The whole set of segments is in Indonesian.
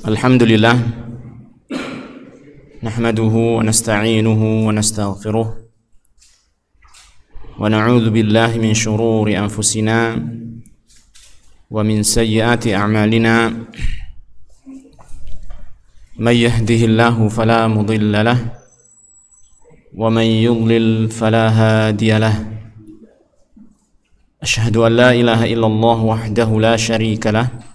Alhamdulillah, nahmaduhu wa nasta'inuhu wa nastaghfiruh wa na'udzu billahi min shururi anfusina wa min sayyiati a'malina. May yahdihillahu fala mudilla lahu wa may yudlil fala hadiya lahu. Asyhadu an la ilaha illallah wahdahu la syarika lahu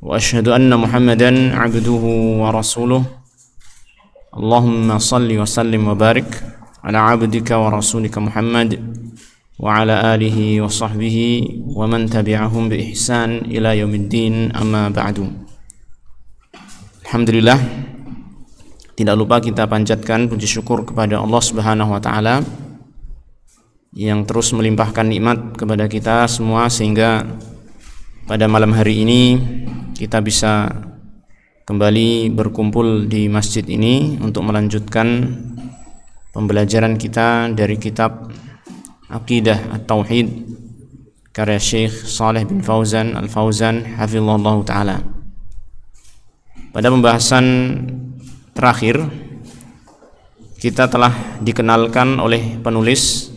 wa asyhadu anna Muhammadan abduhu wa rasuluh. Allahumma salli wa sallim wa barik ala abdika wa rasulika Muhammad wa ala alihi wa sahbihi wa man tabi'ahum bi ihsan ila yaumiddin, amma ba'du. Alhamdulillah, tidak lupa kita panjatkan puji syukur kepada Allah Subhanahu wa taala yang terus melimpahkan nikmat kepada kita semua sehingga pada malam hari ini kita bisa kembali berkumpul di masjid ini untuk melanjutkan pembelajaran kita dari kitab Aqidah At-Tauhid karya Syekh Shalih bin Fauzan Al-Fauzan hafizahullah ta'ala. Pada pembahasan terakhir kita telah dikenalkan oleh penulis,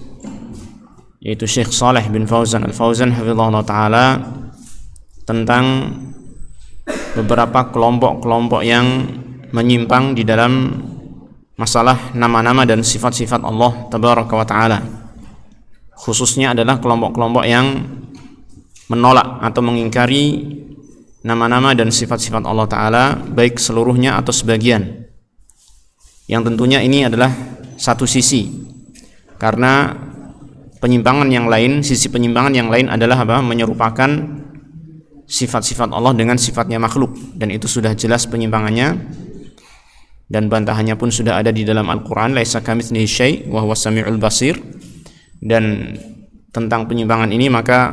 yaitu Syekh Shalih bin Fauzan Al-Fauzan hafizahullah ta'ala, tentang beberapa kelompok-kelompok yang menyimpang di dalam masalah nama-nama dan sifat-sifat Allah Tabaraka wa Ta'ala. Khususnya adalah kelompok-kelompok yang menolak atau mengingkari nama-nama dan sifat-sifat Allah Ta'ala, baik seluruhnya atau sebagian. Yang tentunya ini adalah satu sisi, karena penyimpangan yang lain, sisi penyimpangan yang lain adalah apa? Menyerupakan sifat-sifat Allah dengan sifatnya makhluk, dan itu sudah jelas penyimpangannya, dan bantahannya pun sudah ada di dalam Al-Quran, laisa kamitslihi syai' wa huwas sami'ul basir. Dan tentang penyimpangan ini maka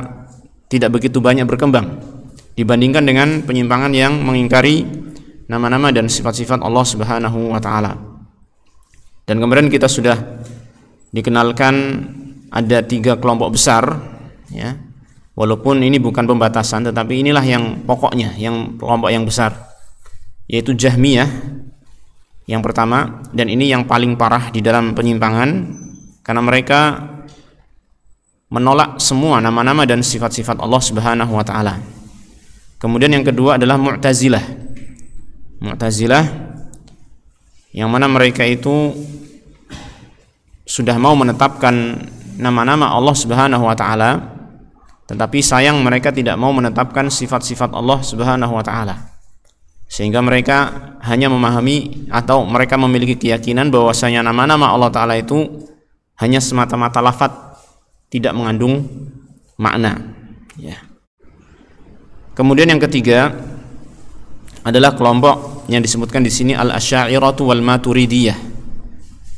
tidak begitu banyak berkembang dibandingkan dengan penyimpangan yang mengingkari nama-nama dan sifat-sifat Allah Subhanahu wa taala. Dan kemarin kita sudah dikenalkan ada 3 kelompok besar, ya. Walaupun ini bukan pembatasan, tetapi inilah yang pokoknya, yang kelompok yang besar, yaitu Jahmiyah yang pertama, dan ini yang paling parah di dalam penyimpangan karena mereka menolak semua nama-nama dan sifat-sifat Allah Subhanahu wa taala. Kemudian yang kedua adalah Mu'tazilah. Mu'tazilah yang mana mereka itu sudah mau menetapkan nama-nama Allah Subhanahu wa taala, tetapi sayang mereka tidak mau menetapkan sifat-sifat Allah Subhanahu wa taala, sehingga mereka hanya memahami atau mereka memiliki keyakinan bahwasanya nama-nama Allah taala itu hanya semata-mata lafaz, tidak mengandung makna, ya. Kemudian yang ketiga adalah kelompok yang disebutkan di sini Al-Asy'ariyatu wal Maturidiyah,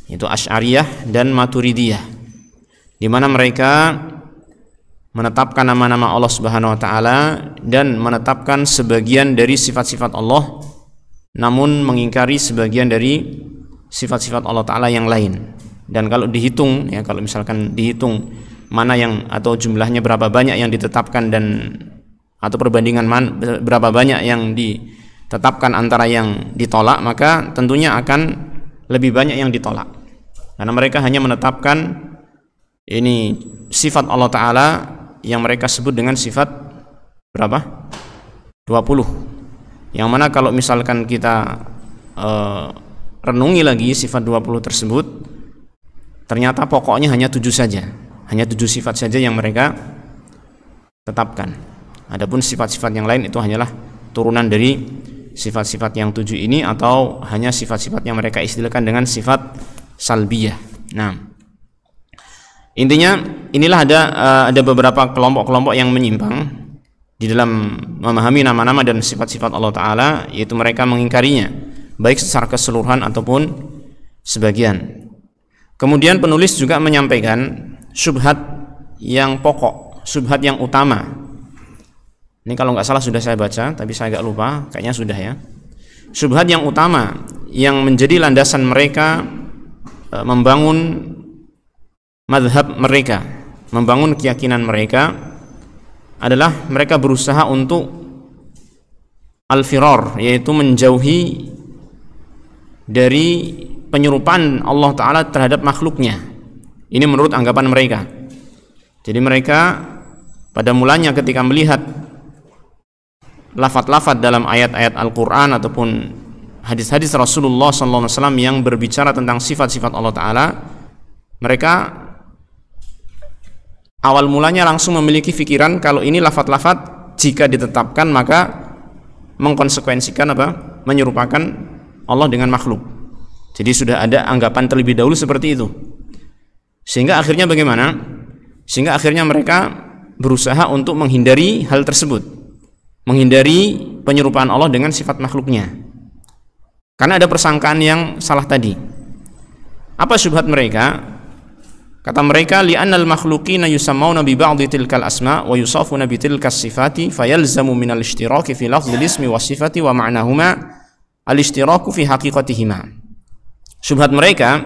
yaitu Asy'ariyah dan Maturidiyah, di mana mereka menetapkan nama-nama Allah Subhanahu wa taala dan menetapkan sebagian dari sifat-sifat Allah, namun mengingkari sebagian dari sifat-sifat Allah taala yang lain. Dan kalau dihitung, ya, kalau misalkan dihitung mana yang atau jumlahnya berapa banyak yang ditetapkan dan atau perbandingan berapa banyak yang ditetapkan antara yang ditolak, maka tentunya akan lebih banyak yang ditolak, karena mereka hanya menetapkan ini sifat Allah taala yang mereka sebut dengan sifat berapa? 20. Yang mana kalau misalkan kita renungi lagi sifat 20 tersebut, ternyata pokoknya hanya 7 saja. Hanya 7 sifat saja yang mereka tetapkan. Adapun sifat-sifat yang lain itu hanyalah turunan dari sifat-sifat yang 7 ini, atau hanya sifat-sifat yang mereka istilahkan dengan sifat salbiyah. Nah, intinya inilah ada beberapa kelompok-kelompok yang menyimpang di dalam memahami nama-nama dan sifat-sifat Allah taala, yaitu mereka mengingkarinya baik secara keseluruhan ataupun sebagian. Kemudian penulis juga menyampaikan syubhat yang pokok, syubhat yang utama. Ini kalau nggak salah sudah saya baca, tapi saya agak lupa, kayaknya sudah, ya. Syubhat yang utama yang menjadi landasan mereka membangun madhab mereka, membangun keyakinan mereka, adalah mereka berusaha untuk al-firar, yaitu menjauhi dari penyerupaan Allah Ta'ala terhadap makhluknya. Ini menurut anggapan mereka. Jadi mereka pada mulanya ketika melihat lafaz-lafaz dalam ayat-ayat Al-Quran ataupun hadis-hadis Rasulullah SAW yang berbicara tentang sifat-sifat Allah Ta'ala, mereka awal mulanya langsung memiliki pikiran kalau ini lafaz-lafaz jika ditetapkan maka mengkonsekuensikan menyerupakan Allah dengan makhluk. Jadi sudah ada anggapan terlebih dahulu seperti itu. Sehingga akhirnya bagaimana? Sehingga akhirnya mereka berusaha untuk menghindari hal tersebut, menghindari penyerupaan Allah dengan sifat makhluknya. Karena ada persangkaan yang salah tadi. Apa syubhat mereka? Kata mereka, li'annal makhluqina yusammauna bi ba'dhi tilkal asma wa yusafuna bi tilkas sifati fayalzamu minal ishtiraki fi lafdhil ismi was sifati wa ma'nahuma al-ishtiraku fi haqiqatihima. Syubhat mereka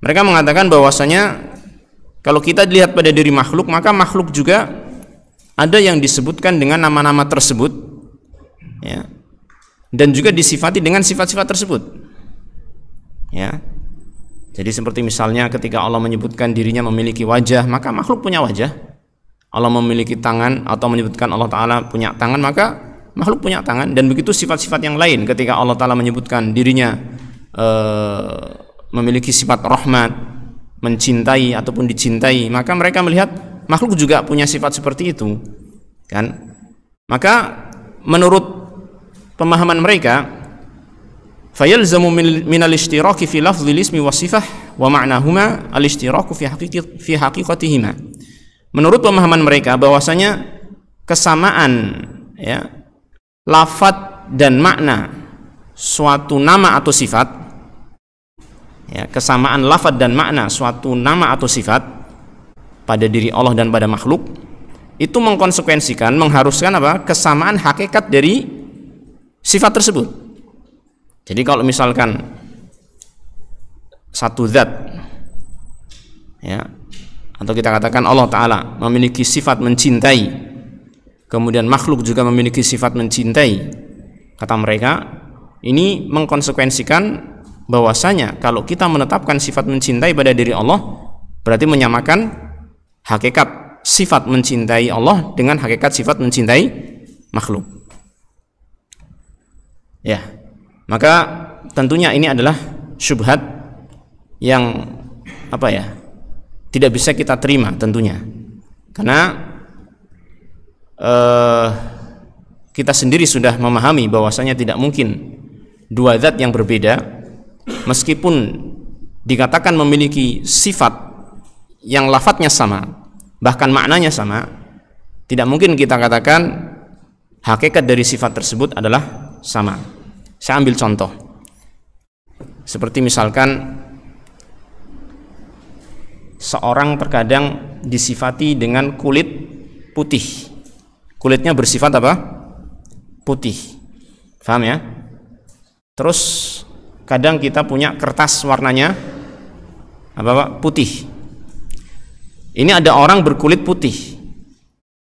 mengatakan bahwasanya kalau kita dilihat pada diri makhluk, maka makhluk juga ada yang disebutkan dengan nama-nama tersebut, ya, dan juga disifati dengan sifat-sifat tersebut, ya. Jadi seperti misalnya ketika Allah menyebutkan dirinya memiliki wajah, maka makhluk punya wajah. Allah memiliki tangan atau menyebutkan Allah Ta'ala punya tangan, maka makhluk punya tangan. Dan begitu sifat-sifat yang lain ketika Allah Ta'ala menyebutkan dirinya memiliki sifat rahmat, mencintai ataupun dicintai, maka mereka melihat makhluk juga punya sifat seperti itu, kan? Maka menurut pemahaman mereka, fayalzamu minal ishtiraki fi lafdhil ismi was sifah wa ma'nahuma al-ishtiraku fi haqiqatihima. Menurut pemahaman mereka bahwasanya kesamaan, ya, lafadz dan makna suatu nama atau sifat, ya, kesamaan lafadz dan makna suatu nama atau sifat pada diri Allah dan pada makhluk itu mengkonsekuensikan, mengharuskan kesamaan hakikat dari sifat tersebut. Jadi kalau misalkan satu zat, ya, atau kita katakan Allah Ta'ala memiliki sifat mencintai, kemudian makhluk juga memiliki sifat mencintai, kata mereka ini mengkonsekuensikan bahwasanya kalau kita menetapkan sifat mencintai pada diri Allah, berarti menyamakan hakikat sifat mencintai Allah dengan hakikat sifat mencintai makhluk. Ya, maka tentunya ini adalah syubhat yang tidak bisa kita terima tentunya, karena kita sendiri sudah memahami bahwasanya tidak mungkin dua zat yang berbeda, meskipun dikatakan memiliki sifat yang lafadznya sama, bahkan maknanya sama, tidak mungkin kita katakan hakikat dari sifat tersebut adalah sama. Saya ambil contoh, seperti misalkan seorang terkadang disifati dengan kulit putih, kulitnya bersifat putih, paham ya? Terus kadang kita punya kertas warnanya putih. Ini ada orang berkulit putih,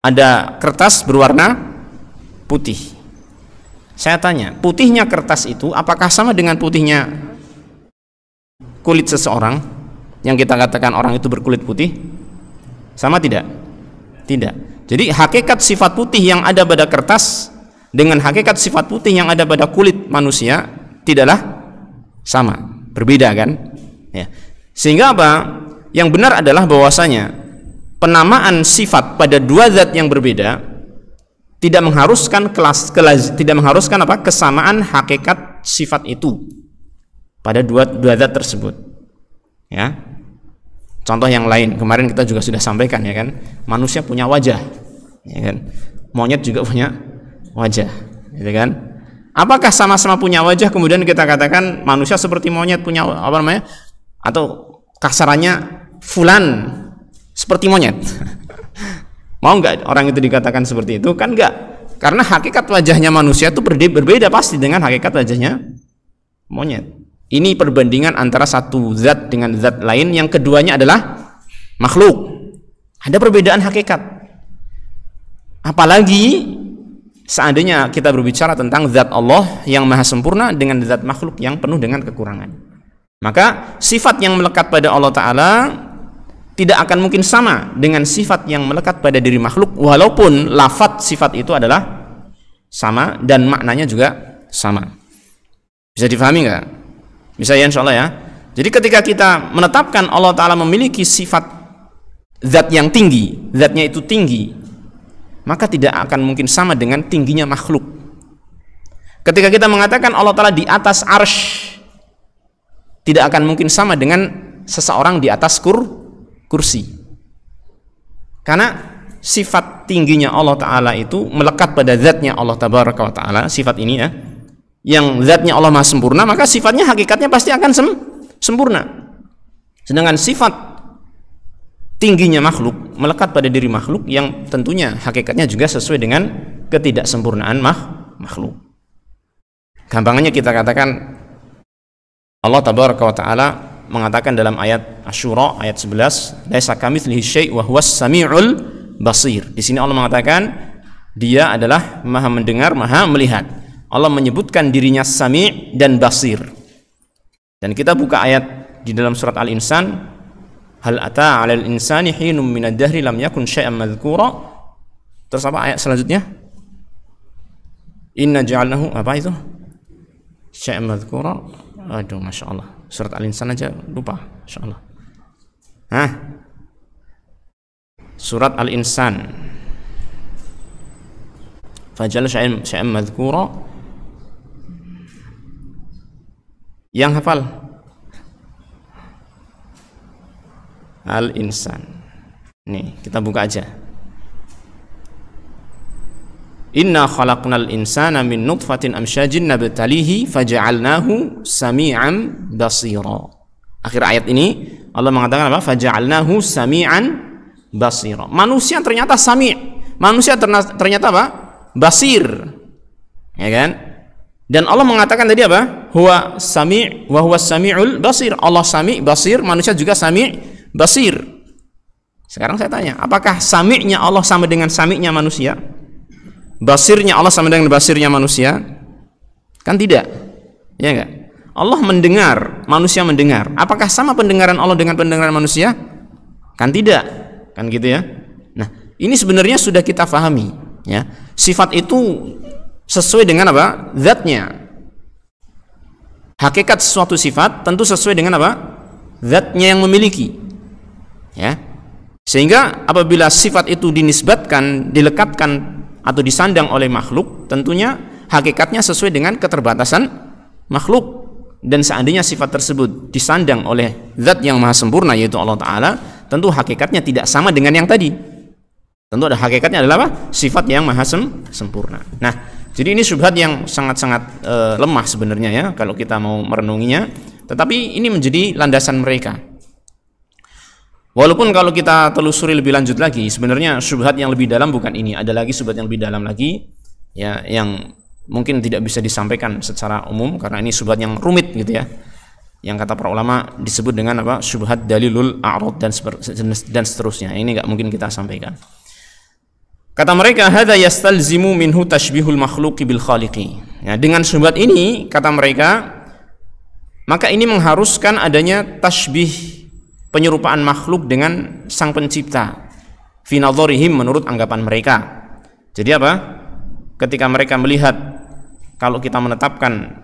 ada kertas berwarna putih. Saya tanya, putihnya kertas itu apakah sama dengan putihnya kulit seseorang yang kita katakan orang itu berkulit putih? Sama tidak? Tidak. Jadi hakikat sifat putih yang ada pada kertas dengan hakikat sifat putih yang ada pada kulit manusia tidaklah sama, berbeda kan? Ya. Sehingga yang benar adalah bahwasanya penamaan sifat pada dua zat yang berbeda tidak mengharuskan kesamaan hakikat sifat itu pada dua zat tersebut. Ya. Contoh yang lain kemarin kita juga sudah sampaikan, ya kan? Manusia punya wajah, ya kan? Monyet juga punya wajah, gitu kan? Apakah sama-sama punya wajah kemudian kita katakan manusia seperti monyet punya atau kasarannya fulan seperti monyet? Mau nggak orang itu dikatakan seperti itu? Kan nggak, karena hakikat wajahnya manusia itu berbeda pasti dengan hakikat wajahnya monyet. Ini perbandingan antara satu zat dengan zat lain yang keduanya adalah makhluk. Ada perbedaan hakikat. Apalagi seandainya kita berbicara tentang zat Allah yang maha sempurna dengan zat makhluk yang penuh dengan kekurangan. Maka sifat yang melekat pada Allah Ta'ala tidak akan mungkin sama dengan sifat yang melekat pada diri makhluk, walaupun lafadz sifat itu adalah sama dan maknanya juga sama. Bisa difahami nggak? Bisa ya, insya Allah ya. Jadi ketika kita menetapkan Allah Ta'ala memiliki sifat zat yang tinggi, zatnya itu tinggi, maka tidak akan mungkin sama dengan tingginya makhluk. Ketika kita mengatakan Allah Ta'ala di atas arsy, tidak akan mungkin sama dengan seseorang di atas kursi. Karena sifat tingginya Allah Ta'ala itu melekat pada zatnya Allah Tabaraka wa Ta'ala, sifat ini ya, yang zatnya Allah maha sempurna, maka sifatnya hakikatnya pasti akan sempurna. Sedangkan sifat tingginya makhluk melekat pada diri makhluk yang tentunya hakikatnya juga sesuai dengan ketidaksempurnaan makhluk. Gampangnya kita katakan Allah Tabaraka wa Ta'ala mengatakan dalam ayat Asy-Syura ayat 11, laisa kamitslihi syai' wa huwas samiul basir. Di sini Allah mengatakan Dia adalah maha mendengar, maha melihat. Allah menyebutkan dirinya Sami' dan Basir. Dan kita buka ayat di dalam surat Al-Insan, hal ata 'alal insani hinum minad dahri lam yakun syai'an madhkura. Terus apa ayat selanjutnya? Inna ja'alnahu, apa itu? Syai'an madhkura. Aduh, Masya Allah, surat Al-Insan aja lupa, Masya Allah. Surat Al-Insan, fajal syai'an madhkura. Yang hafal Al-Insan. Nih, kita buka aja. Inna khalaqnal insana min nutfatin amsyajin nabtalihi faja'alnahu sami'an basira. Akhir ayat ini Allah mengatakan apa? Faja'alnahu sami'an basira. Manusia ternyata sami', manusia ternyata apa? Basir. Ya kan? Dan Allah mengatakan tadi apa? Huwa sami' wa huwa sami'ul basir. Allah sami', basir, manusia juga sami', basir. Sekarang saya tanya, apakah sami'nya Allah sama dengan sami'nya manusia? Basirnya Allah sama dengan basirnya manusia? Kan tidak. Ya enggak? Allah mendengar, manusia mendengar. Apakah sama pendengaran Allah dengan pendengaran manusia? Kan tidak. Kan gitu ya. Nah, ini sebenarnya sudah kita pahami, ya. Sifat itu sesuai dengan apa? Zatnya. Hakikat suatu sifat tentu sesuai dengan apa? Zatnya yang memiliki. Ya. Sehingga apabila sifat itu dinisbatkan, dilekatkan atau disandang oleh makhluk, tentunya hakikatnya sesuai dengan keterbatasan makhluk. Dan seandainya sifat tersebut disandang oleh zat yang maha sempurna, yaitu Allah Ta'ala, tentu hakikatnya tidak sama dengan yang tadi. Tentu ada hakikatnya adalah apa? Sifat yang maha sempurna. Nah, jadi ini syubhat yang sangat-sangat lemah sebenarnya ya, kalau kita mau merenunginya. Tetapi ini menjadi landasan mereka. Walaupun kalau kita telusuri lebih lanjut lagi, sebenarnya syubhat yang lebih dalam bukan ini. Ada lagi syubhat yang lebih dalam lagi, ya, yang mungkin tidak bisa disampaikan secara umum karena ini syubhat yang rumit gitu ya. Yang kata para ulama disebut dengan apa? Syubhat dalilul a'rad dan seterusnya. Ini nggak mungkin kita sampaikan. Kata mereka, hadza yastalzimu minhu tashbihul makhluqi bil khaliqi. Ya, dengan syubhat ini, kata mereka, maka ini mengharuskan adanya tashbih, penyerupaan makhluk dengan sang pencipta. Fi nadharihim, menurut anggapan mereka. Jadi apa? Ketika mereka melihat kalau kita menetapkan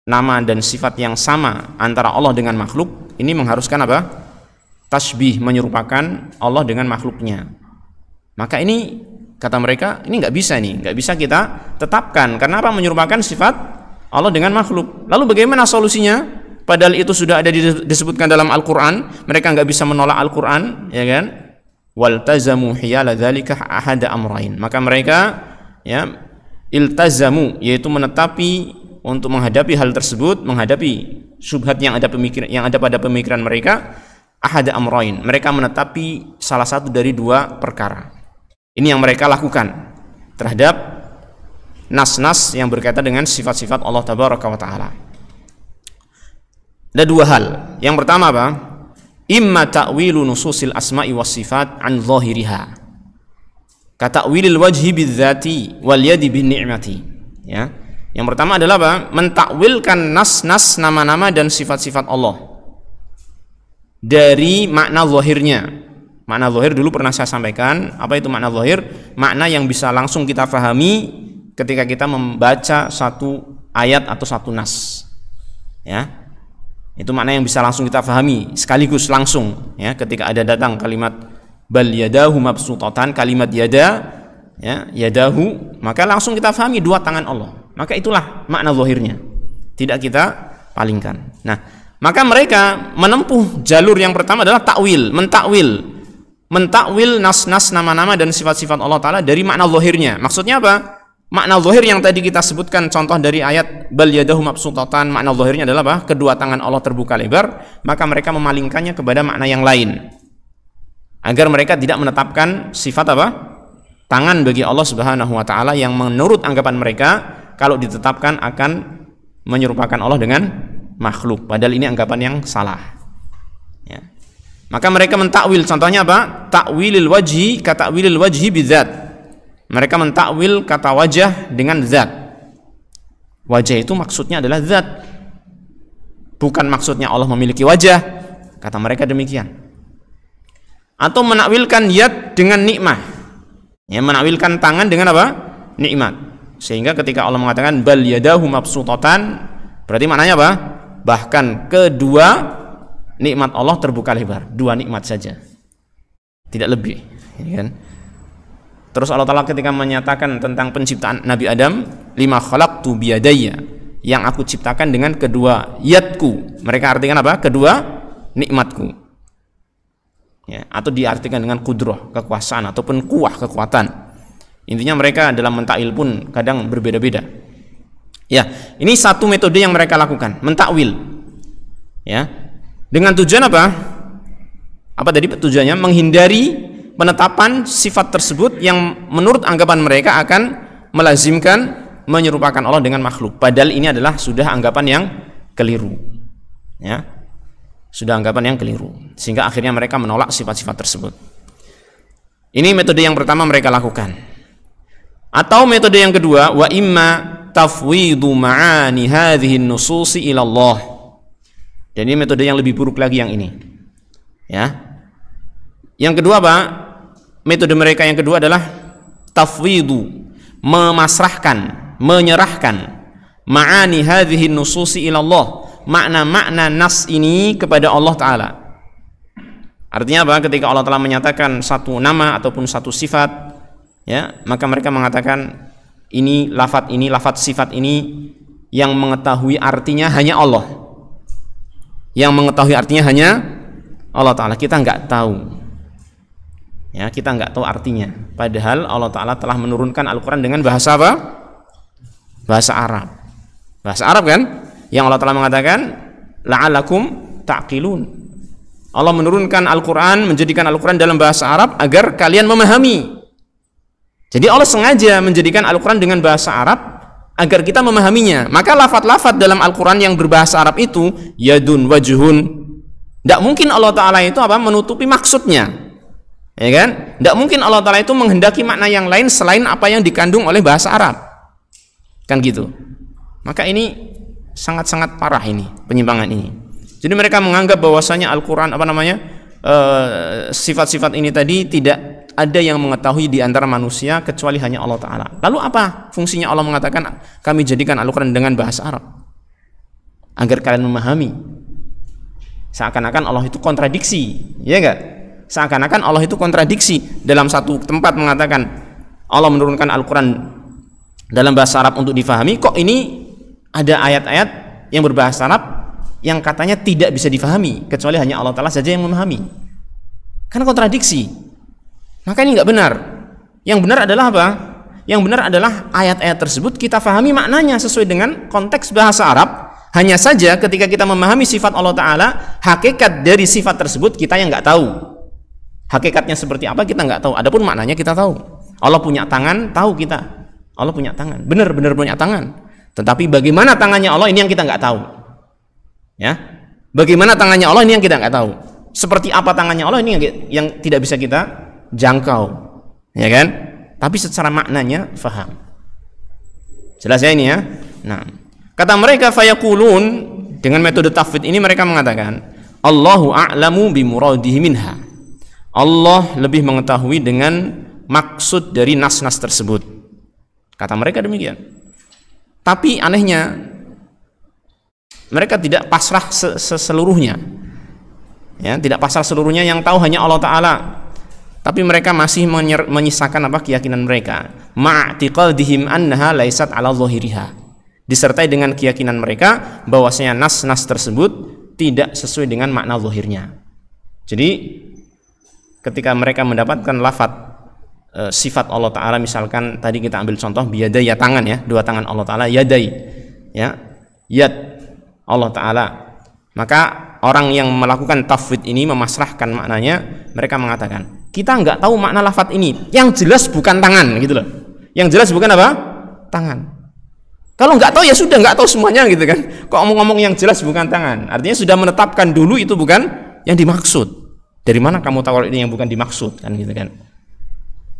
nama dan sifat yang sama antara Allah dengan makhluk, ini mengharuskan apa? Tashbih, menyerupakan Allah dengan makhluknya. Maka ini kata mereka, ini nggak bisa nih, nggak bisa kita tetapkan. Karena apa? Menyerupakan sifat Allah dengan makhluk. Lalu bagaimana solusinya? Padahal itu sudah ada disebutkan dalam Al-Quran. Mereka nggak bisa menolak Al-Quran, ya kan? Waltazamu hiyala dzalika ahada amrain. Maka mereka ya iltazamu, yaitu menetapi untuk menghadapi hal tersebut, menghadapi syubhat yang ada pada pemikiran mereka, ahada amrain. Mereka menetapi salah satu dari dua perkara. Ini yang mereka lakukan terhadap nas-nas yang berkaitan dengan sifat-sifat Allah Tabaraka wa Ta'ala. Ada dua hal. Yang pertama apa? Imma ta'wilu nususil asma'i was sifat an zahiriha. Kata'wilil wajhi bidzati wal yadi bin ni'mati. Ya. Yang pertama adalah apa? Mentakwilkan nas-nas nama-nama dan sifat-sifat Allah dari makna zahirnya. Makna zahir dulu pernah saya sampaikan. Apa itu makna zahir? Makna yang bisa langsung kita fahami ketika kita membaca satu ayat atau satu nas. Ya. Itu makna yang bisa langsung kita fahami sekaligus langsung, ya, ketika ada datang kalimat bal yadahu mabsutatan, kalimat yada, ya, yadahu, maka langsung kita fahami dua tangan Allah. Maka itulah makna zahirnya, tidak kita palingkan. Nah, maka mereka menempuh jalur yang pertama adalah takwil, mentakwil nas-nas nama-nama dan sifat-sifat Allah Ta'ala dari makna zahirnya. Maksudnya apa? Makna zahir yang tadi kita sebutkan contoh dari ayat bal yadahu mabsutatan, makna zahirnya adalah apa? Kedua tangan Allah terbuka lebar, maka mereka memalingkannya kepada makna yang lain, agar mereka tidak menetapkan sifat apa? Tangan bagi Allah Subhanahu wa taala yang menurut anggapan mereka kalau ditetapkan akan menyerupakan Allah dengan makhluk, padahal ini anggapan yang salah. Ya. Maka mereka mentakwil, contohnya apa? Takwilil wajhi katakwilil wajhi bidzat. Mereka mentakwil kata wajah dengan zat. Wajah itu maksudnya adalah zat, bukan maksudnya Allah memiliki wajah, kata mereka demikian. Atau menakwilkan yad dengan nikmah, ya, menakwilkan tangan dengan apa? Nikmat. Sehingga ketika Allah mengatakan bal yadahu mabsutatan, berarti maknanya apa? Bahkan kedua nikmat Allah terbuka lebar, dua nikmat saja, tidak lebih, ya kan? Terus Allah Ta'ala ketika menyatakan tentang penciptaan Nabi Adam, lima khalaqtu biyadayya, yang aku ciptakan dengan kedua yadku, mereka artikan apa? Kedua nikmatku, ya, atau diartikan dengan kudrah, kekuasaan, ataupun kuwah, kekuatan. Intinya mereka dalam mentakwil pun kadang berbeda-beda. Ya, ini satu metode yang mereka lakukan, mentakwil. Ya, dengan tujuan apa? Apa tadi tujuannya? Menghindari penetapan sifat tersebut yang menurut anggapan mereka akan melazimkan menyerupakan Allah dengan makhluk. Padahal ini adalah sudah anggapan yang keliru. Ya. Sudah anggapan yang keliru, sehingga akhirnya mereka menolak sifat-sifat tersebut. Ini metode yang pertama mereka lakukan. Atau metode yang kedua, wa imma tafwidu ma'ani hadhihi nususi ila Allah. Dan ini metode yang lebih buruk lagi yang ini. Ya. Yang kedua apa? Metode mereka yang kedua adalah tafwidu, memasrahkan, menyerahkan ma'ani hadhihi nususi ila Allah, makna-makna nas ini kepada Allah Ta'ala. Artinya apa? Ketika Allah Ta'ala menyatakan satu nama ataupun satu sifat, ya, maka mereka mengatakan ini, lafaz sifat ini yang mengetahui artinya hanya Allah, yang mengetahui artinya hanya Allah Ta'ala. Kita nggak tahu, ya, kita nggak tahu artinya, padahal Allah Ta'ala telah menurunkan Al-Quran dengan bahasa apa? Bahasa Arab. Bahasa Arab kan? Yang Allah Ta'ala mengatakan la'alakum ta'qilun. Allah menurunkan Al-Quran, menjadikan Al-Quran dalam bahasa Arab agar kalian memahami. Jadi Allah sengaja menjadikan Al-Quran dengan bahasa Arab agar kita memahaminya. Maka lafaz-lafaz dalam Al-Quran yang berbahasa Arab itu yadun, wajhun, tidak mungkin Allah Ta'ala itu apa? Menutupi maksudnya, ya kan? Tidak mungkin Allah Ta'ala itu menghendaki makna yang lain selain apa yang dikandung oleh bahasa Arab, kan gitu. Maka ini sangat-sangat parah ini penyimpangan ini. Jadi mereka menganggap bahwasanya Al-Quran sifat-sifat ini tadi tidak ada yang mengetahui di antara manusia kecuali hanya Allah Ta'ala. Lalu apa fungsinya Allah mengatakan kami jadikan Al-Quran dengan bahasa Arab? Agar kalian memahami. Seakan-akan Allah itu kontradiksi, ya enggak? Seakan-akan Allah itu kontradiksi. Dalam satu tempat mengatakan Allah menurunkan Al-Quran dalam bahasa Arab untuk difahami, kok ini ada ayat-ayat yang berbahasa Arab yang katanya tidak bisa difahami kecuali hanya Allah Ta'ala saja yang memahami. Kan kontradiksi. Maka ini nggak benar. Yang benar adalah apa? Yang benar adalah ayat-ayat tersebut kita fahami maknanya sesuai dengan konteks bahasa Arab. Hanya saja ketika kita memahami sifat Allah Ta'ala, hakikat dari sifat tersebut kita yang nggak tahu. Hakikatnya seperti apa kita nggak tahu. Adapun maknanya kita tahu. Allah punya tangan, tahu kita. Allah punya tangan, benar-benar punya tangan. Tetapi bagaimana tangannya Allah ini yang kita nggak tahu. Ya, bagaimana tangannya Allah ini yang kita nggak tahu. Seperti apa tangannya Allah ini yang tidak bisa kita jangkau, ya kan? tapi secara maknanya faham. Jelas ya ini ya. Nah, kata mereka fayaqulun, dengan metode tafwid ini mereka mengatakan Allahu a'lamu bimuradihi minha. Allah lebih mengetahui dengan maksud dari nas-nas tersebut. Kata mereka demikian. Tapi anehnya mereka tidak pasrah seluruhnya. Ya, tidak pasrah seluruhnya, yang tahu hanya Allah Ta'ala. Tapi mereka masih menyisakan keyakinan mereka. Ma'tiqadihim annaha laisat ala zahiriha. Disertai dengan keyakinan mereka bahwasanya nas-nas tersebut tidak sesuai dengan makna zahirnya. Jadi ketika mereka mendapatkan lafaz sifat Allah Ta'ala, misalkan tadi kita ambil contoh biyadai, ya tangan ya, dua tangan Allah Ta'ala, yadai ya, yad Allah Ta'ala, maka orang yang melakukan tafwid ini memasrahkan maknanya, mereka mengatakan kita nggak tahu makna lafaz ini, yang jelas bukan tangan gitu loh, yang jelas bukan apa? Tangan. Kalau nggak tahu ya sudah nggak tahu semuanya gitu kan. Kok ngomong-ngomong yang jelas bukan tangan, artinya sudah menetapkan dulu itu bukan yang dimaksud. Dari mana kamu tahu ini yang bukan dimaksud kan gitu kan.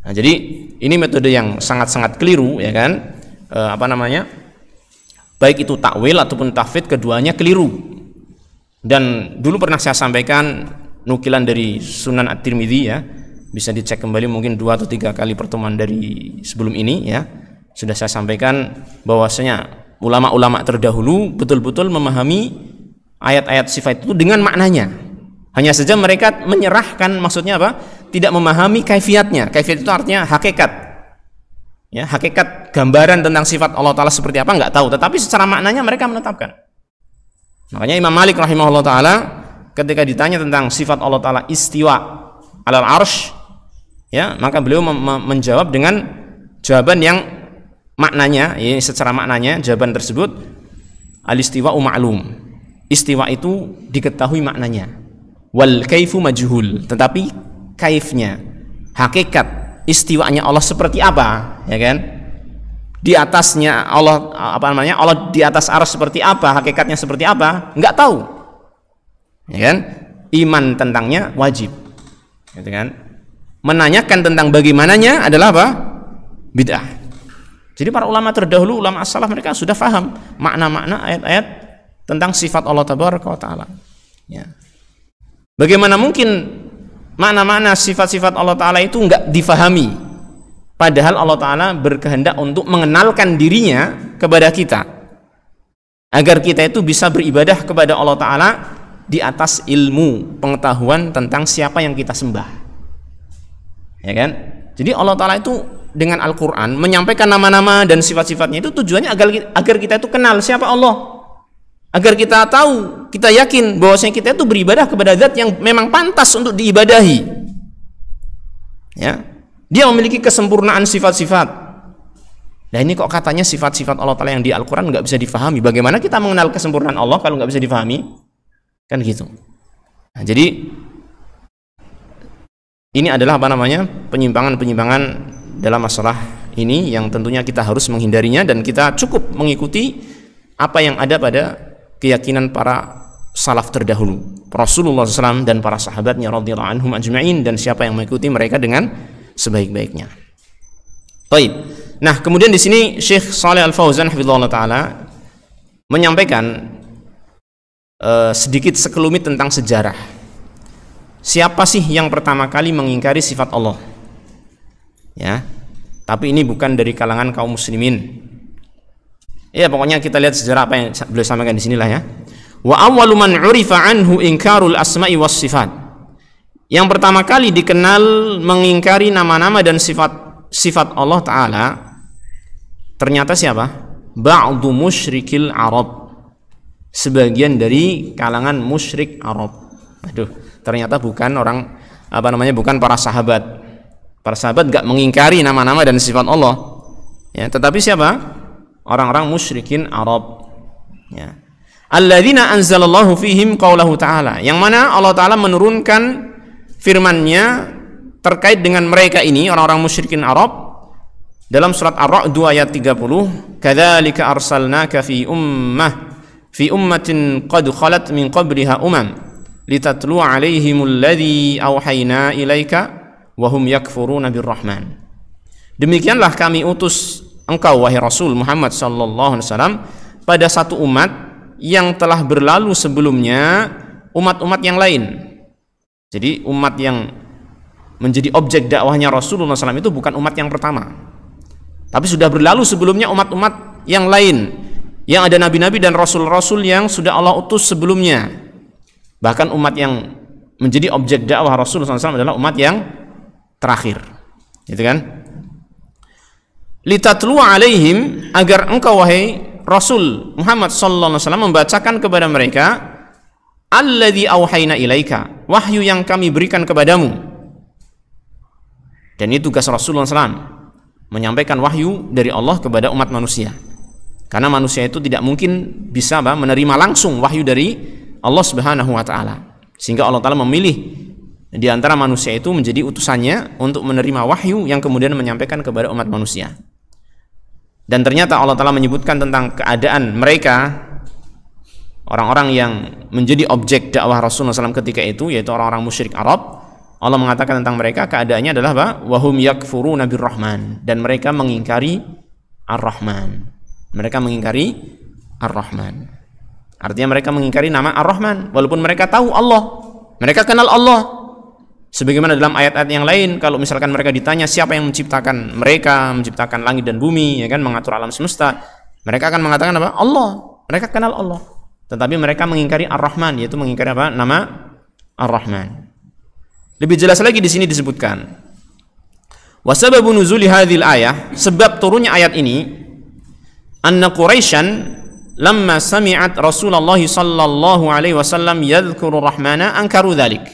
Nah, jadi ini metode yang sangat-sangat keliru ya kan. Baik itu takwil ataupun tafwid, keduanya keliru. Dan dulu pernah saya sampaikan nukilan dari Sunan At-Tirmidzi ya, bisa dicek kembali mungkin 2 atau 3 kali pertemuan dari sebelum ini ya. Sudah saya sampaikan bahwasanya ulama-ulama terdahulu betul-betul memahami ayat-ayat sifat itu dengan maknanya. Hanya saja mereka menyerahkan, maksudnya apa? Tidak memahami kaifiatnya. Kaifiat itu artinya hakikat. Ya, hakikat gambaran tentang sifat Allah Ta'ala seperti apa nggak tahu, tetapi secara maknanya mereka menetapkan. Makanya Imam Malik rahimahullah ta'ala ketika ditanya tentang sifat Allah Ta'ala istiwa alal arsh ya, maka beliau menjawab dengan jawaban yang maknanya, ya, secara maknanya jawaban tersebut al-istiwa'u ma'lum, istiwa itu diketahui maknanya, wal kaifu majhul, tetapi kaifnya, hakikat istiwanya Allah seperti apa, ya kan? Di atasnya Allah Allah di atas arsy seperti apa, hakikatnya seperti apa, nggak tahu, ya kan? Iman tentangnya wajib, gitu kan? Menanyakan tentang bagaimananya adalah apa? Bid'ah. Jadi para ulama terdahulu, ulama as-salaf, mereka sudah faham makna-makna ayat-ayat tentang sifat Allah Tabaraka wa Ta'ala. Ya. Bagaimana mungkin makna-makna sifat-sifat Allah Ta'ala itu nggak difahami, padahal Allah Ta'ala berkehendak untuk mengenalkan dirinya kepada kita agar kita itu bisa beribadah kepada Allah Ta'ala di atas ilmu pengetahuan tentang siapa yang kita sembah, ya kan? Jadi Allah Ta'ala itu dengan Al-Quran menyampaikan nama-nama dan sifat-sifatnya itu tujuannya agar kita itu kenal siapa Allah, agar kita tahu, kita yakin bahwasanya kita itu beribadah kepada zat yang memang pantas untuk diibadahi, ya. Dia memiliki kesempurnaan sifat-sifat. Nah ini kok katanya sifat-sifat Allah Ta'ala yang di Al-Quran nggak bisa difahami. Bagaimana kita mengenal kesempurnaan Allah kalau nggak bisa difahami? Kan gitu. Nah, jadi ini adalah penyimpangan-penyimpangan dalam masalah ini yang tentunya kita harus menghindarinya, dan kita cukup mengikuti apa yang ada pada keyakinan para salaf terdahulu, Rasulullah SAW dan para sahabatnya radhiyallahu anhum ajma'in, dan siapa yang mengikuti mereka dengan sebaik-baiknya. Baik. Nah, kemudian di sini Syekh Shalih Al-Fauzan hafizahullah taala menyampaikan sedikit sekelumit tentang sejarah. Siapa sih yang pertama kali mengingkari sifat Allah? Ya. Tapi ini bukan dari kalangan kaum muslimin. Ya, pokoknya kita lihat sejarah apa yang beliau sampaikan di sinilah ya. Wa awwalu man 'urifa anhu inkarul asma'i was sifat. Yang pertama kali dikenal mengingkari nama-nama dan sifat Allah Ta'ala ternyata siapa? Ba'du musyrikil Arab, sebagian dari kalangan musyrik Arab. Aduh, ternyata bukan bukan para sahabat. Para sahabat gak mengingkari nama-nama dan sifat Allah ya, tetapi siapa? Orang-orang musyrikin Arab ya. Alladzina anzalallahu fihim qaulahu ta'ala, yang mana Allah Ta'ala menurunkan firman-Nya terkait dengan mereka ini, orang-orang musyrikin Arab, dalam surat Ar-Ra'd ayat 30, kadzalika arsalnaka fi ummatin qad khalat min qabliha litatlu 'alaihimul ladzi auhayna ilaika wa hum yakfuruna birrahman. Demikianlah kami utus engkau wahai Rasul Muhammad sallallahu alaihi wasallam pada satu umat yang telah berlalu sebelumnya umat-umat yang lain. Jadi umat yang menjadi objek dakwahnya Rasulullah SAW itu bukan umat yang pertama, tapi sudah berlalu sebelumnya umat-umat yang lain, yang ada nabi-nabi dan rasul-rasul yang sudah Allah utus sebelumnya. Bahkan umat yang menjadi objek dakwah Rasulullah SAW adalah umat yang terakhir, gitu kan? Litatlu alaihim, agar engkau wahai Rasul Muhammad sallallahu alaihi wasallam membacakan kepada mereka alladzi auhayna ilaika, wahyu yang kami berikan kepadamu. Dan itu tugas Rasulullah SAW, menyampaikan wahyu dari Allah kepada umat manusia. Karena manusia itu tidak mungkin bisa menerima langsung wahyu dari Allah Subhanahu wa taala. Sehingga Allah Taala memilih di antara manusia itu menjadi utusannya untuk menerima wahyu yang kemudian menyampaikan kepada umat manusia. Dan ternyata Allah Taala menyebutkan tentang keadaan mereka, orang-orang yang menjadi objek dakwah Rasulullah SAW ketika itu, yaitu orang-orang musyrik Arab. Allah mengatakan tentang mereka keadaannya adalah wahum yakfuruna birrahman, dan mereka mengingkari Ar-Rahman. Mereka mengingkari Ar-Rahman. Artinya mereka mengingkari nama Ar-Rahman walaupun mereka tahu Allah. Mereka kenal Allah. Sebagaimana dalam ayat-ayat yang lain, kalau misalkan mereka ditanya siapa yang menciptakan mereka, menciptakan langit dan bumi, ya kan, mengatur alam semesta, mereka akan mengatakan apa? Allah. Mereka kenal Allah. Tetapi mereka mengingkari Ar-Rahman, yaitu mengingkari apa? Nama Ar-Rahman. Lebih jelas lagi di sini disebutkan, wa sababu nuzuli hadhil ayah, sebab turunnya ayat ini, anna Quraisyan lamma sami'at Rasulullah sallallahu alaihi wasallam yadhkuru rahmana ankaru dzalik.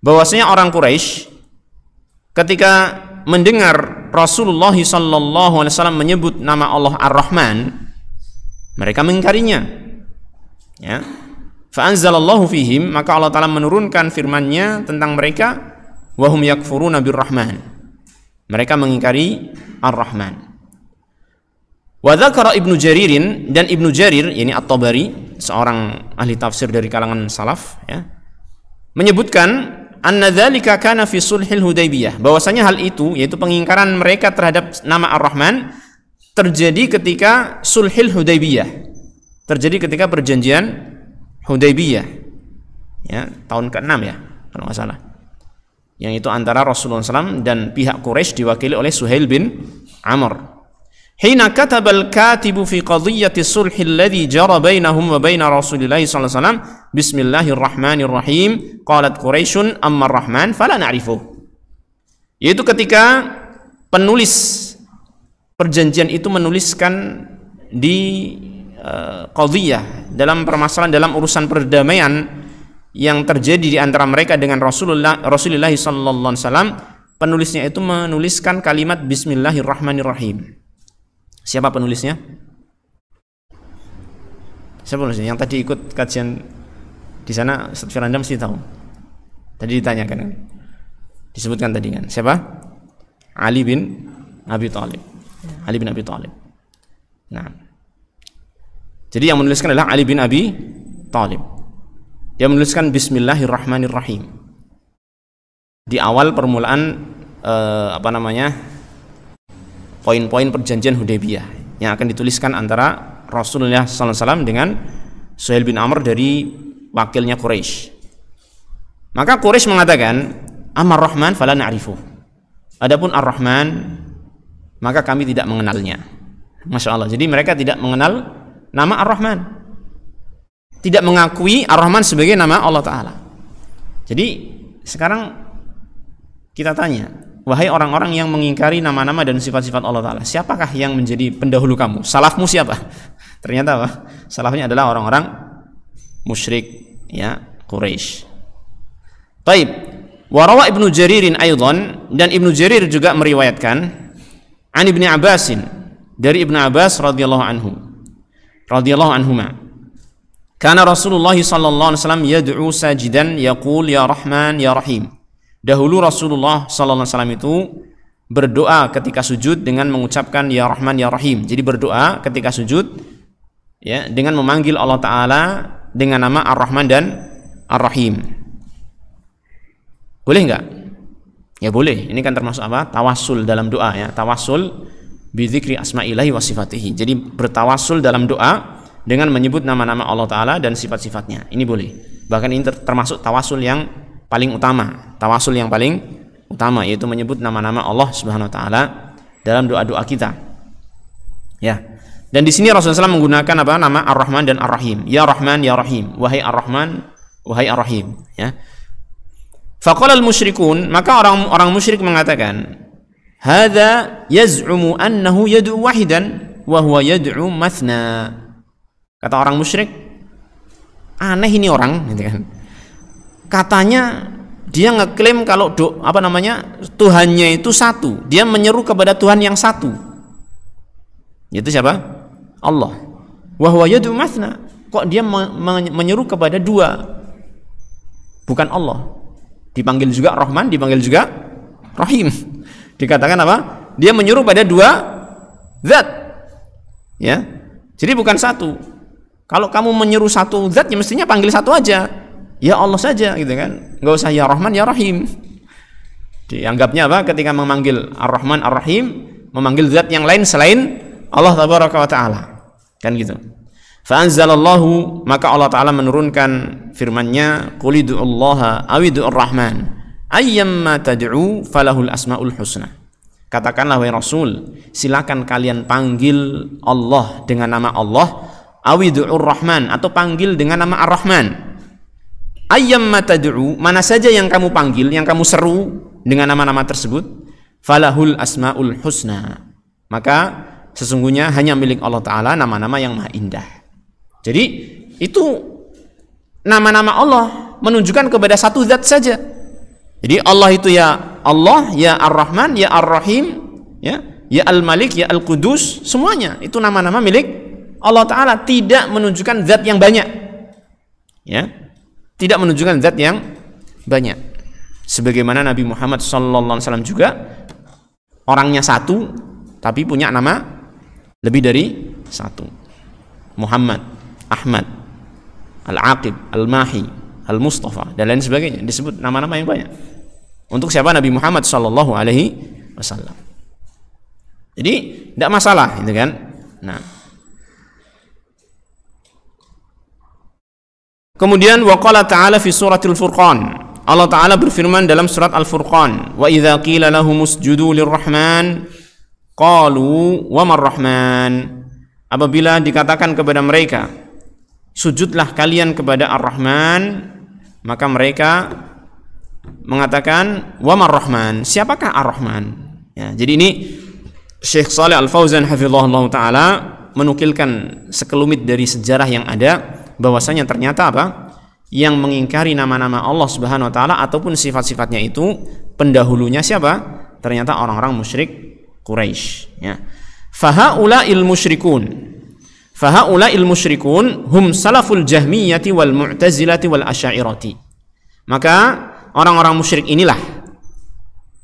Bahwasanya orang Quraisy ketika mendengar Rasulullah sallallahu alaihi wasallam menyebut nama Allah Ar-Rahman, mereka mengingkarinya. Ya. Fa anzalallahu fihim, maka Allah Ta'ala menurunkan firman-Nya tentang mereka, wa hum yakfuruna birrahman. Mereka mengingkari Ar-Rahman. Wa dzakara Ibnu Jaririn, dan Ibnu Jarir, yakni At-Tabari, seorang ahli tafsir dari kalangan salaf, ya, menyebutkan anna dzalika kana fi sulhil Hudaybiyah, bahwasanya hal itu, yaitu pengingkaran mereka terhadap nama Ar-Rahman, terjadi ketika sulhil Hudaybiyah. Terjadi ketika perjanjian Hudaybiyah, ya, tahun ke-6 ya kalau nggak salah, yang itu antara Rasulullah SAW dan pihak Quraisy diwakili oleh Suhail bin Amr. Hina katabal katibu fi qadhiyyati sulhi alladhi jara bainahum wa baina Rasulillah sallallahu alaihi wasallam bismillahirrahmanirrahim qalat Quraisyun amma ar-Rahman fala na'rifu. Yaitu ketika penulis perjanjian itu menuliskan di qadhiyah, dalam permasalahan, dalam urusan perdamaian yang terjadi di antara mereka dengan Rasulullah sallallahu alaihi wasallam, penulisnya itu menuliskan kalimat bismillahirrahmanirrahim. Siapa penulisnya? Siapa penulisnya? Yang tadi ikut kajian di sana, Ustaz Firanda mesti tahu. Tadi ditanyakan kan? Disebutkan tadi kan. Siapa? Ali bin Abi Thalib. Ali bin Abi Thalib. Nah, jadi yang menuliskan adalah Ali bin Abi Thalib. Dia menuliskan bismillahirrahmanirrahim di awal permulaan poin-poin perjanjian Hudaybiyah yang akan dituliskan antara Rasulullah SAW dengan Suhail bin Amr dari wakilnya Quraisy. Maka Quraisy mengatakan, Amar Rahman fala na'rifu. Adapun Ar-Rahman, maka kami tidak mengenalnya. Masya Allah. Jadi mereka tidak mengenal nama Ar-Rahman, tidak mengakui Ar-Rahman sebagai nama Allah Ta'ala. Jadi sekarang kita tanya, wahai orang-orang yang mengingkari nama-nama dan sifat-sifat Allah Ta'ala, siapakah yang menjadi pendahulu kamu? Salafmu siapa? Ternyata apa? Salafnya adalah orang-orang musyrik, ya, Quraisy. Taib. Warawa Ibnu Jaririn aidan, dan Ibnu Jarir juga meriwayatkan an Ibnu Abbasin, dari Ibnu Abbas radhiyallahu anhuma, kana Rasulullah sallallahu alaihi wasallam yad'u sajidan yaqul ya Rahman ya Rahim. Dahulu Rasulullah sallallahu alaihi wasallam itu berdoa ketika sujud dengan mengucapkan ya Rahman ya Rahim. Jadi berdoa ketika sujud, ya, dengan memanggil Allah Ta'ala dengan nama Ar-Rahman dan Ar-Rahim. Boleh enggak? Ya boleh. Ini kan termasuk apa? Tawassul dalam doa ya. Tawassul bidzikri asma'illahi wa sifatihi. Jadi bertawassul dalam doa dengan menyebut nama-nama Allah Ta'ala dan sifat-sifatnya. Ini boleh. Bahkan ini termasuk tawassul yang paling utama. Tawassul yang paling utama yaitu menyebut nama-nama Allah Subhanahu wa taala dalam doa-doa kita. Ya. Dan di sini Rasulullah SAW menggunakan apa? Nama Ar-Rahman dan Ar-Rahim. Ya Rahman, ya Rahim. Wahai Ar-Rahman, wahai Ar-Rahim, ya. Faqala al-musyrikun, maka orang-orang musyrik mengatakan, hadza yaz'umu annahu yad'u wahidan wa huwa yad'u mathna. Kata orang musyrik, aneh ini orang, gitu kan. Katanya dia ngeklaim kalau Tuhannya itu satu. Dia menyeru kepada Tuhan yang satu. Itu siapa? Allah. Wa huwa yad'u mathna. Kok dia menyeru kepada dua? Bukan Allah. Dipanggil juga Rahman, dipanggil juga Rahim. Dikatakan apa? Dia menyuruh pada dua zat. Ya. Jadi bukan satu. Kalau kamu menyuruh satu zat, ya mestinya panggil satu aja. Ya Allah saja, gitu kan. Enggak usah ya Rahman, ya Rahim. Dianggapnya apa? Ketika memanggil Ar-Rahman, Ar-Rahim, memanggil zat yang lain selain Allah Tabaraka wa Ta'ala. Kan gitu. Fa anzalallahu, maka Allah Ta'ala menurunkan firman-Nya, qul ud'ullaha aw ud'ur rahman ayyamma tad'u falahul asmaul husna. Katakanlah wahai Rasul, silakan kalian panggil Allah dengan nama Allah, aw ud'ur rahman, atau panggil dengan nama Ar-Rahman. Ayyamma tad'u, mana saja yang kamu panggil, yang kamu seru dengan nama-nama tersebut, falahul asmaul husna, maka sesungguhnya hanya milik Allah Ta'ala nama-nama yang maha indah. Jadi itu nama-nama Allah menunjukkan kepada satu zat saja. Jadi Allah itu ya Allah, ya Ar-Rahman, ya Ar-Rahim, ya Al-Malik, ya Al-Qudus, semuanya itu nama-nama milik Allah Ta'ala, tidak menunjukkan zat yang banyak. Ya, tidak menunjukkan zat yang banyak. Sebagaimana Nabi Muhammad SAW juga orangnya satu, tapi punya nama lebih dari satu. Muhammad, Ahmad, Al-Aqib, Al-Mahi, Al-Mustafa, dan lain sebagainya, disebut nama-nama yang banyak. Untuk siapa? Nabi Muhammad sallallahu alaihi wasallam. Jadi tidak masalah, gitu kan? Nah. Kemudian waqala ta'ala fi suratil Furqan. Allah Ta'ala berfirman dalam surat Al-Furqan, wa idza qila lahum usjudu lirrahman qalu wa marrahman. Apabila dikatakan kepada mereka, sujudlah kalian kepada Ar-Rahman, maka mereka mengatakan wa marrahman, siapakah Ar-Rahman? Ya, jadi ini Syekh Shalih Al-Fauzan hafizahullah taala menukilkan sekelumit dari sejarah yang ada, bahwasanya ternyata apa? Yang mengingkari nama-nama Allah Subhanahu wa taala ataupun sifat-sifatnya itu pendahulunya siapa? Ternyata orang-orang musyrik Quraisy, ya. Fahaula'il musyrikun hum salaful jahmiyati wal mu'tazilati wal asy'ariyati. Maka orang-orang musyrik inilah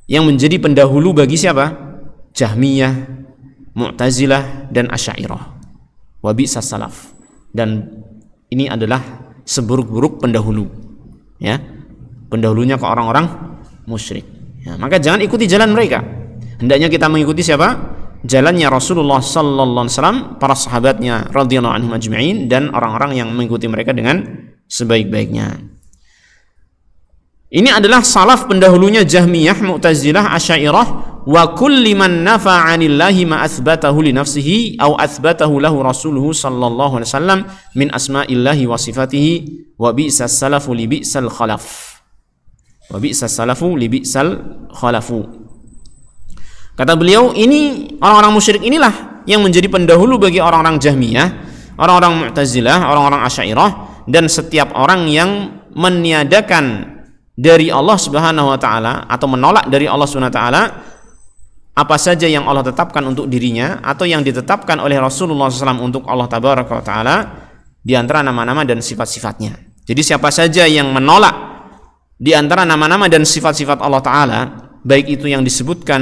yang menjadi pendahulu bagi siapa? Jahmiyah, Mu'tazilah, dan Asy'ariyah. Wa bi'sas salaf. Dan ini adalah seburuk-buruk pendahulu. Ya. Pendahulunya ke orang-orang musyrik. Ya, maka jangan ikuti jalan mereka. Hendaknya kita mengikuti siapa? Jalannya Rasulullah sallallahu alaihi wasallam, para sahabatnya radhiyallahu anhum ajma'in, dan orang-orang yang mengikuti mereka dengan sebaik-baiknya. Ini adalah salaf pendahulunya Jahmiyah, Mu'tazilah, Asy'ariyah, wa kulli man nafa 'anillahi ma athbatahu li nafsihi aw athbatahu lahu rasuluhu sallallahu alaihi wasallam min asma'illahi wa sifatihi, wa bi'sas salafu li bi'sal khalaf. Wa bi'sas salafu li bi'sal khalafu. Kata beliau, ini orang-orang musyrik inilah yang menjadi pendahulu bagi orang-orang Jahmiyah, orang-orang Mu'tazilah, orang-orang Asy'ariyah, dan setiap orang yang meniadakan dari Allah Subhanahu wa taala atau menolak dari Allah Subhanahu wa taala apa saja yang Allah tetapkan untuk dirinya atau yang ditetapkan oleh Rasulullah SAW untuk Allah Tabaraka wa taala di antara nama-nama dan sifat-sifatnya. Jadi siapa saja yang menolak di antara nama-nama dan sifat-sifat Allah taala, baik itu yang disebutkan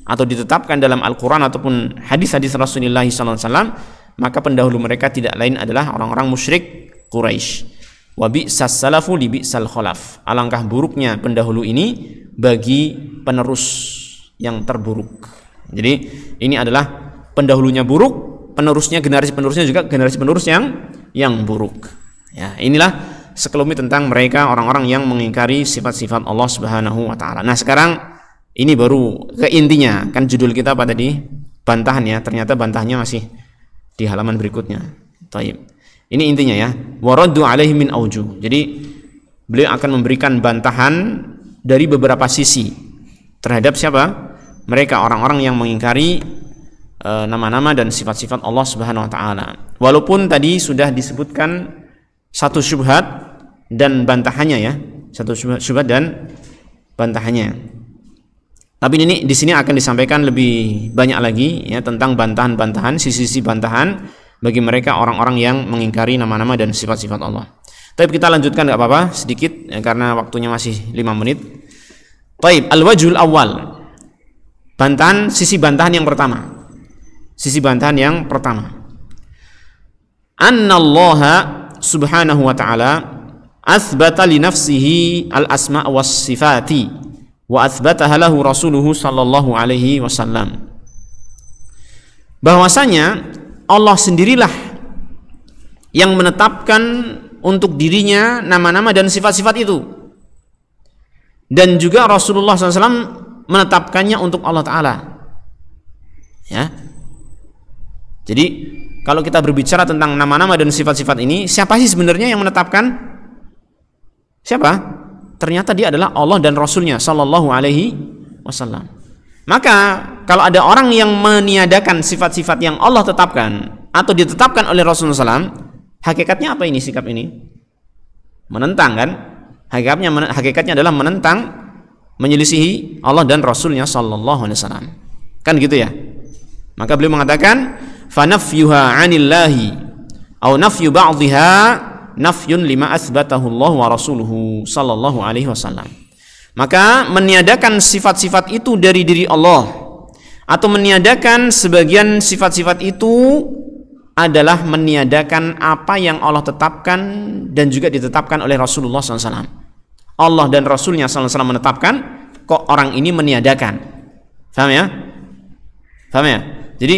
atau ditetapkan dalam Al-Quran ataupun hadis-hadis Rasulullah SAW, maka pendahulu mereka tidak lain adalah orang-orang musyrik Quraisy. Wa bi'sas salafu li bi'sal khalaf. Alangkah buruknya pendahulu ini bagi penerus yang terburuk. Jadi ini adalah pendahulunya buruk, penerusnya, generasi penerusnya juga generasi penerus yang buruk. Ya, inilah sekelumit tentang mereka orang-orang yang mengingkari sifat-sifat Allah Subhanahu wa taala. Nah, sekarang ini baru ke intinya. Kan judul kita apa tadi? Bantahan ya. Ternyata bantahannya masih di halaman berikutnya. Taib. Ini intinya ya. Waraddu alaihi min aujuh. Jadi beliau akan memberikan bantahan dari beberapa sisi terhadap siapa? Mereka orang-orang yang mengingkari nama-nama dan sifat-sifat Allah Subhanahu wa taala. Walaupun tadi sudah disebutkan satu syubhat dan bantahannya ya. Satu syubhat dan bantahannya. Tapi ini di sini akan disampaikan lebih banyak lagi ya tentang bantahan-bantahan, sisi-sisi bantahan bagi mereka orang-orang yang mengingkari nama-nama dan sifat-sifat Allah. Tapi kita lanjutkan enggak apa-apa sedikit ya, karena waktunya masih 5 menit. Taib, al-wajhul awal. Bantahan, sisi bantahan yang pertama. Sisi bantahan yang pertama. Annallaha subhanahu wa ta'ala athbata li nafsihi al-asma' was sifati wa athbataha lahu rasuluhu sallallahu alaihi wasallam. Bahwasanya Allah sendirilah yang menetapkan untuk dirinya nama-nama dan sifat-sifat itu, dan juga Rasulullah SAW menetapkannya untuk Allah Ta'ala ya. Jadi kalau kita berbicara tentang nama-nama dan sifat-sifat ini, siapa sih sebenarnya yang menetapkan? Siapa? Ternyata dia adalah Allah dan Rasulnya Sallallahu Alaihi Wasallam. Maka kalau ada orang yang meniadakan sifat-sifat yang Allah tetapkan atau ditetapkan oleh Rasulullah SAW, hakikatnya apa ini sikap ini? Menentang kan? Hakikatnya adalah menentang, menyelisihi Allah dan Rasulnya Sallallahu Alaihi Wasallam. Kan gitu ya? Maka beliau mengatakan, fanafyuha 'anillahi aw nafyu ba'dihha nafyun lima athbatahu Allah wa rasuluhu sallallahu alaihi wasallam. Maka meniadakan sifat-sifat itu dari diri Allah atau meniadakan sebagian sifat-sifat itu adalah meniadakan apa yang Allah tetapkan dan juga ditetapkan oleh Rasulullah SAW. Allah dan Rasulnya SAW menetapkan, kok orang ini meniadakan. Paham ya? Paham ya? Jadi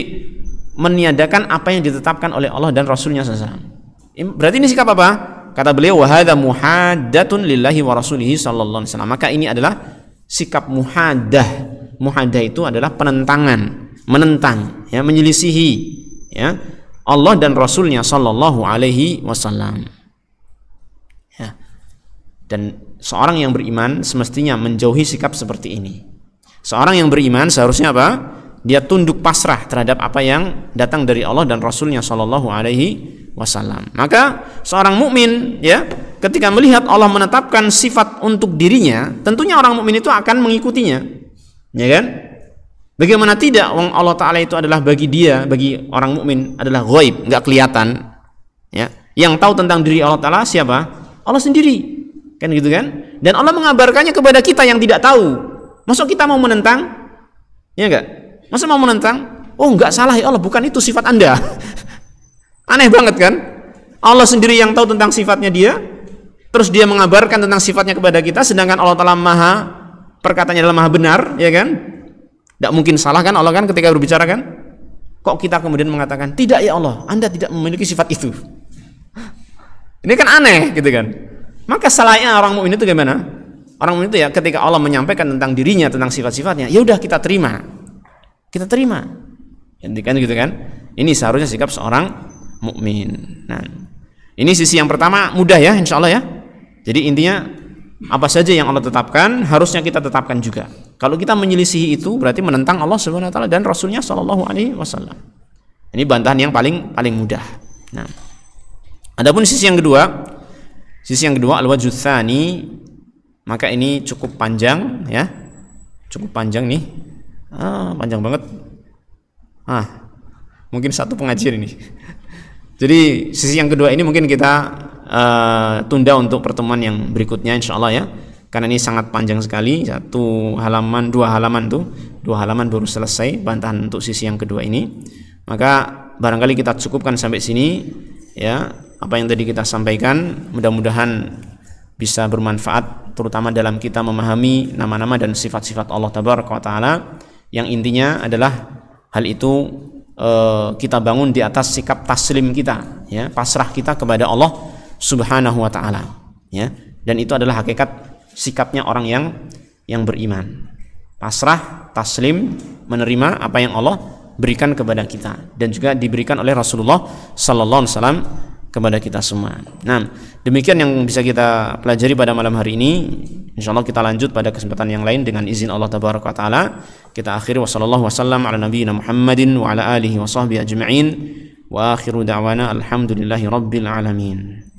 meniadakan apa yang ditetapkan oleh Allah dan Rasulnya SAW. Berarti ini sikap apa? Kata beliau, wa hadza muhaddatun lillahi wa rasulihi sallallahu alaihi wasallam. Maka ini adalah sikap muhaddah. Muhaddah itu adalah penentangan, menentang, ya, menyelisihi, ya, Allah dan Rasulnya sallallahu alaihi wasallam. Ya. Dan seorang yang beriman semestinya menjauhi sikap seperti ini. Seorang yang beriman seharusnya apa? Dia tunduk pasrah terhadap apa yang datang dari Allah dan Rasulnya Shallallahu Alaihi Wasallam. Maka seorang mukmin ya, ketika melihat Allah menetapkan sifat untuk dirinya, tentunya orang mukmin itu akan mengikutinya, ya kan? Bagaimana tidak? Allah Taala itu adalah bagi dia, bagi orang mukmin adalah ghaib, nggak kelihatan. Ya, yang tahu tentang diri Allah Taala siapa? Allah sendiri, kan gitu kan? Dan Allah mengabarkannya kepada kita yang tidak tahu. Masuk kita mau menentang? Ya enggak? Masa mau menentang? Oh enggak, salah ya Allah, bukan itu sifat Anda. Aneh banget kan? Allah sendiri yang tahu tentang sifatnya dia, terus dia mengabarkan tentang sifatnya kepada kita, sedangkan Allah Ta'ala maha, perkataannya adalah maha benar, ya kan? Tidak mungkin salah kan Allah kan ketika berbicara kan? Kok kita kemudian mengatakan, tidak ya Allah, Anda tidak memiliki sifat itu. Ini kan aneh gitu kan? Maka salahnya orang mukmin itu gimana? Orang mukmin itu ya ketika Allah menyampaikan tentang dirinya, tentang sifat-sifatnya, ya udah kita terima. Kita terima, kan gitu kan? Ini seharusnya sikap seorang mukmin. Nah, ini sisi yang pertama mudah ya, insya Allah ya. Jadi intinya apa saja yang Allah tetapkan harusnya kita tetapkan juga. Kalau kita menyelisihi itu berarti menentang Allah Subhanahu Wa Taala dan Rasulnya Shallallahu Alaihi Wasallam. Ini bantahan yang paling mudah. Nah, adapun sisi yang kedua al-wajhu tsani, maka ini cukup panjang ya, cukup panjang nih. Panjang banget. Mungkin satu pengajian ini. Jadi sisi yang kedua ini mungkin kita tunda untuk pertemuan yang berikutnya insyaallah ya. Karena ini sangat panjang sekali, 1 halaman, 2 halaman tuh. 2 halaman baru selesai bantahan untuk sisi yang kedua ini. Maka barangkali kita cukupkan sampai sini ya. apa yang tadi kita sampaikan mudah-mudahan bisa bermanfaat, terutama dalam kita memahami nama-nama dan sifat-sifat Allah Tabaraka wa Ta'ala, yang intinya adalah hal itu kita bangun di atas sikap taslim kita, ya, pasrah kita kepada Allah Subhanahu wa Ta'ala, ya. Dan itu adalah hakikat sikapnya orang yang beriman. Pasrah, taslim, menerima apa yang Allah berikan kepada kita dan juga diberikan oleh Rasulullah sallallahu alaihi wasallam kepada kita semua. Nah, demikian yang bisa kita pelajari pada malam hari ini. Insyaallah kita lanjut pada kesempatan yang lain dengan izin Allah Tabaraka wa Ta'ala. Kita akhiri wa sallallahu wasallam ala nabiyyina Muhammadin wa ala alihi wa sahbihi ajma'in. Wa akhiru da'wana alhamdulillahi rabbil alamin.